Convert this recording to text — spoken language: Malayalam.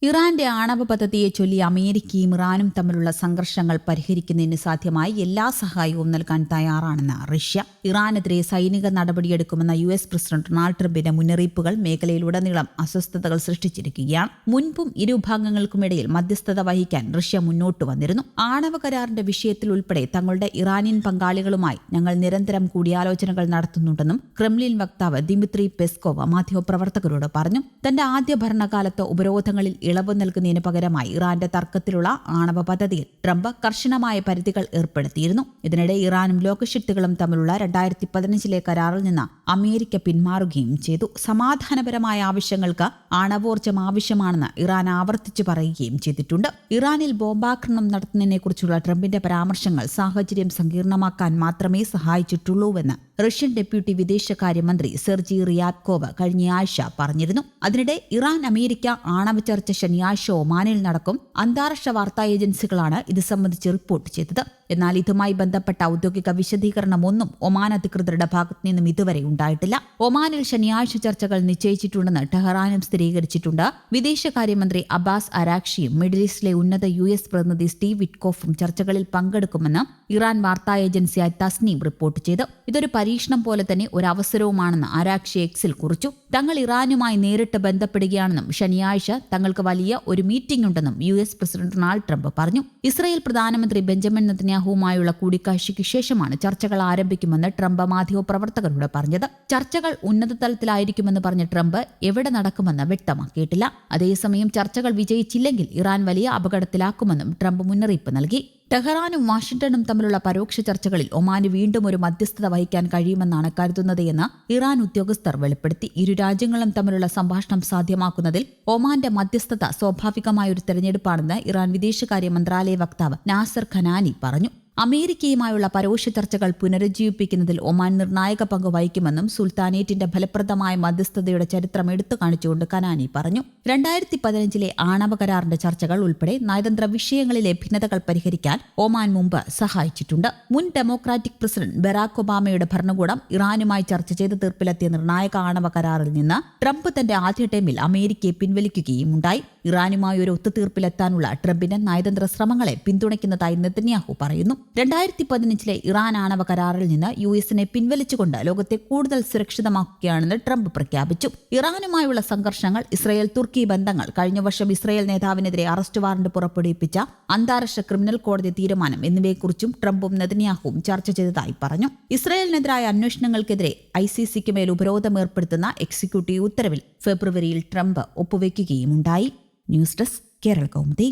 ഇറാന്റെ ആണവ പദ്ധതിയെ ചൊല്ലി അമേരിക്കയും ഇറാനും തമ്മിലുള്ള സംഘർഷങ്ങൾ പരിഹരിക്കുന്നതിന് സാധ്യമായി എല്ലാ സഹായവും നൽകാൻ തയ്യാറാണെന്ന് റഷ്യ. ഇറാനെതിരെ സൈനിക നടപടിയെടുക്കുമെന്ന US പ്രസിഡന്റ് ഡൊണാൾഡ് ട്രംപിന്റെ മുന്നറിയിപ്പുകൾ മേഖലയിലുടനീളം അസ്വസ്ഥതകൾ സൃഷ്ടിച്ചിരിക്കുകയാണ്. മുൻപും ഇരുഭാഗങ്ങൾക്കുമിടയിൽ മധ്യസ്ഥത വഹിക്കാൻ റഷ്യ മുന്നോട്ട് വന്നിരുന്നു. ആണവ കരാറിന്റെ വിഷയത്തിൽ ഉൾപ്പെടെ തങ്ങളുടെ ഇറാനിയൻ പങ്കാളികളുമായി ഞങ്ങൾ നിരന്തരം കൂടിയാലോചനകൾ നടത്തുന്നുണ്ടെന്നും ക്രെംലിൻ വക്താവ് ദിമിത്രി പെസ്കോവ് മാധ്യമപ്രവർത്തകരോട് പറഞ്ഞു. തന്റെ ആദ്യ ഭരണകാലത്ത് ഉപരോധങ്ങളിൽ ഇളവ് നൽകുന്നതിന് പകരമായി ഇറാന്റെ തർക്കത്തിലുള്ള ആണവ പദ്ധതിയിൽ ട്രംപ് കർശനമായ പരിധികൾ ഏർപ്പെടുത്തിയിരുന്നു. ഇതിനിടെ ഇറാനും ലോകശക്തികളും തമ്മിലുള്ള 2015 കരാറിൽ നിന്ന് അമേരിക്ക പിന്മാറുകയും ചെയ്തു. സമാധാനപരമായ ആവശ്യങ്ങൾക്ക് ആണവോർജ്ജം ആവശ്യമാണെന്ന് ഇറാൻ ആവർത്തിച്ചു പറയുകയും ചെയ്തിട്ടുണ്ട്. ഇറാനിൽ ബോംബാക്രമണം നടത്തുന്നതിനെക്കുറിച്ചുള്ള ട്രംപിന്റെ പരാമർശങ്ങൾ സാഹചര്യം സങ്കീർണമാക്കാൻ മാത്രമേ സഹായിച്ചിട്ടുള്ളൂവെന്ന് റഷ്യൻ ഡെപ്യൂട്ടി വിദേശകാര്യമന്ത്രി സെർജി റിയാബ്കോവ് കഴിഞ്ഞയാഴ്ച പറഞ്ഞിരുന്നു. അതിനിടെ ഇറാൻ അമേരിക്ക ആണവ ചർച്ച ശനിയാഴ്ച ഒമാനിൽ നടക്കും. അന്താരാഷ്ട്ര വാർത്താ ഏജൻസികളാണ് ഇത് സംബന്ധിച്ച് റിപ്പോർട്ട് ചെയ്തത്. എന്നാൽ ഇതുമായി ബന്ധപ്പെട്ട ഔദ്യോഗിക വിശദീകരണമൊന്നും ഒമാൻ അധികൃതരുടെ ഭാഗത്തു നിന്നും ഇതുവരെ ഉണ്ടായിട്ടില്ല. ഒമാനിൽ ശനിയാഴ്ച ചർച്ചകൾ നിശ്ചയിച്ചിട്ടുണ്ടെന്ന് ടെഹ്റാനും സ്ഥിരീകരിച്ചിട്ടുണ്ട്. വിദേശകാര്യമന്ത്രി അബ്ബാസ് അരാക്ഷിയും മിഡിൽ ഈസ്റ്റിലെ ഉന്നത US പ്രതിനിധി സ്റ്റീവ് വിറ്റ്കോഫും ചർച്ചകളിൽ പങ്കെടുക്കുമെന്ന് ഇറാൻ വാർത്താ ഏജൻസിയായ തസ്നീം റിപ്പോർട്ട് ചെയ്തു. ഇതൊരു പരീക്ഷണം പോലെ തന്നെ ഒരു അവസരവുമാണെന്ന് അരാക്ഷി എക്സിൽ കുറിച്ചു. തങ്ങൾ ഇറാനുമായി നേരിട്ട് ബന്ധപ്പെടുകയാണെന്നും ശനിയാഴ്ച തങ്ങൾക്ക് വലിയ ഒരു മീറ്റിംഗ് ഉണ്ടെന്നും US പ്രസിഡന്റ് ഡൊണാൾഡ് ട്രംപ് പറഞ്ഞു. ഇസ്രായേൽ പ്രധാനമന്ത്രി ബെഞ്ചമിൻ നെതന്യാഹുവുമായുള്ള കൂടിക്കാഴ്ചയ്ക്ക് ശേഷമാണ് ചർച്ചകൾ ആരംഭിക്കുമെന്ന് ട്രംപ് മാധ്യമപ്രവർത്തകരോട് പറഞ്ഞത്. ചർച്ചകൾ ഉന്നത തലത്തിലായിരിക്കുമെന്ന് പറഞ്ഞ ട്രംപ് എവിടെ നടക്കുമെന്ന് വ്യക്തമാക്കിയിട്ടില്ല. അതേസമയം ചർച്ചകൾ വിജയിച്ചില്ലെങ്കിൽ ഇറാൻ വലിയ അപകടത്തിലാക്കുമെന്നും ട്രംപ് മുന്നറിയിപ്പ് നൽകി. ടെഹ്റാനും വാഷിംഗ്ടണും തമ്മിലുള്ള പരോക്ഷ ചർച്ചകളിൽ ഒമാന് വീണ്ടും ഒരു മധ്യസ്ഥത വഹിക്കാൻ കഴിയുമെന്നാണ് കരുതുന്നത് എന്ന് ഇറാൻ ഉദ്യോഗസ്ഥർ വെളിപ്പെടുത്തി. ഇരു രാജ്യങ്ങളും തമ്മിലുള്ള സംഭാഷണം സാധ്യമാക്കുന്നതിൽ ഒമാന്റെ മധ്യസ്ഥത സ്വാഭാവികമായ ഒരു തെരഞ്ഞെടുപ്പാണെന്ന് ഇറാൻ വിദേശകാര്യ മന്ത്രാലയ വക്താവ് നാസർ ഖനാനി പറഞ്ഞു. അമേരിക്കയുമായുള്ള പരോക്ഷ ചർച്ചകൾ പുനരുജ്ജീവിപ്പിക്കുന്നതിൽ ഒമാൻ നിർണായക പങ്ക് വഹിക്കുമെന്നും സുൽത്താനേറ്റിന്റെ ഫലപ്രദമായ മധ്യസ്ഥതയുടെ ചരിത്രം എടുത്തു കാണിച്ചുകൊണ്ട് കനാനി പറഞ്ഞു. 2015 ആണവ കരാറിന്റെ ചർച്ചകൾ ഉൾപ്പെടെ നയതന്ത്ര വിഷയങ്ങളിലെ ഭിന്നതകൾ പരിഹരിക്കാൻ ഒമാൻ മുമ്പ് സഹായിച്ചിട്ടുണ്ട്. മുൻ ഡെമോക്രാറ്റിക് പ്രസിഡന്റ് ബറാക് ഒബാമയുടെ ഭരണകൂടം ഇറാനുമായി ചർച്ച ചെയ്ത് തീർപ്പിലെത്തിയ നിർണായക ആണവ കരാറിൽ നിന്ന് ട്രംപ് തന്റെ ആദ്യ ടൈമിൽ അമേരിക്കയെ പിൻവലിക്കുകയും ഉണ്ടായി. ഇറാനുമായി ഒരു ഒത്തുതീർപ്പിലെത്താനുള്ള ട്രംപിന്റെ നയതന്ത്ര ശ്രമങ്ങളെ പിന്തുണയ്ക്കുന്നതായി നെതന്യാഹു പറയുന്നു. 2015 ഇറാൻ ആണവ കരാറിൽ നിന്ന് US-നെ പിൻവലിച്ചുകൊണ്ട് ലോകത്തെ കൂടുതൽ സുരക്ഷിതമാക്കുകയാണെന്ന് ട്രംപ് പ്രഖ്യാപിച്ചു. ഇറാനുമായുള്ള സംഘർഷങ്ങൾ, ഇസ്രായേൽ തുർക്കി ബന്ധങ്ങൾ, കഴിഞ്ഞ വർഷം ഇസ്രായേൽ നേതാവിനെതിരെ അറസ്റ്റ് വാറന്റ് പുറപ്പെടുവിപ്പിച്ച അന്താരാഷ്ട്ര ക്രിമിനൽ കോടതി തീരുമാനം എന്നിവയെക്കുറിച്ചും ട്രംപും നെതന്യാഹുവും ചർച്ച ചെയ്തതായി പറഞ്ഞു. ഇസ്രായേലിനെതിരായ അന്വേഷണങ്ങൾക്കെതിരെ ICC-ക്ക് മേൽ ഉപരോധം ഏർപ്പെടുത്തുന്ന എക്സിക്യൂട്ടീവ് ഉത്തരവിൽ ഫെബ്രുവരിയിൽ ട്രംപ് ഒപ്പുവെക്കുകയുമുണ്ടായി. News desk Kerala Kaumudi.